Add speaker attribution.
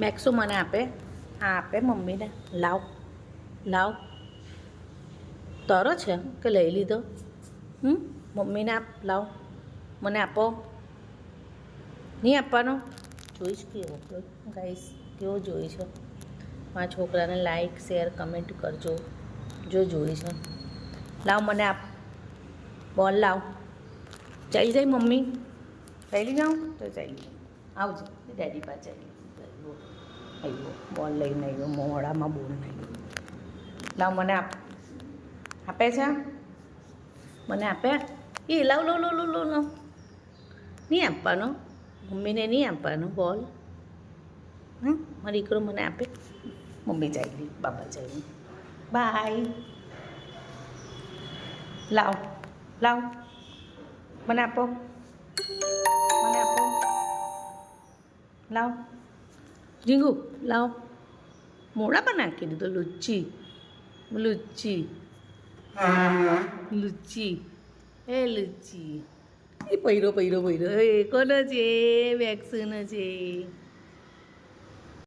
Speaker 1: મેક્સો મને આપે, હા આપે મમ્મીને. લાવ લાવ, તારો છે કે લઈ લીધો? મમ્મીને આપ, લાવ મને આપો. નહીં આપવાનો? જોઈશ કેવો ગાઈસ, કેવો જોઈ છે મારા છોકરાને. લાઈક શેર કમેન્ટ કરજો જો જોઈ છે. લાવ મને આપ બોલ, લાવ. ચાલી જાય મમ્મી? ચાલી જાઉં તો ચાલી આવજો ડેડી પાસે. આવ્યો બોલ લઈને, આવ્યો મોડામાં બોલ નહીં. લાવ મને આપ. આપે છે મને? આપે એ? લાવ લો લો લો લો લો. નહીં આપવાનો મમ્મીને? નહીં આપવાનો બોલ? મારો દીકરો મને આપે. મમ્મી ચાલી, બાબા ચાલી, બાય. લાવ લાવ મને આપો, મને આપો. લાવ જીંગુ, લાવ. મોડામાં નાખી દીધો. લુચ્ચી લુચ્ચી લુચ્ચી, એ લુચ્ચી. એ પૈરો પૈરો પૈરો. એ કોનો છે? વેક્સનો છે.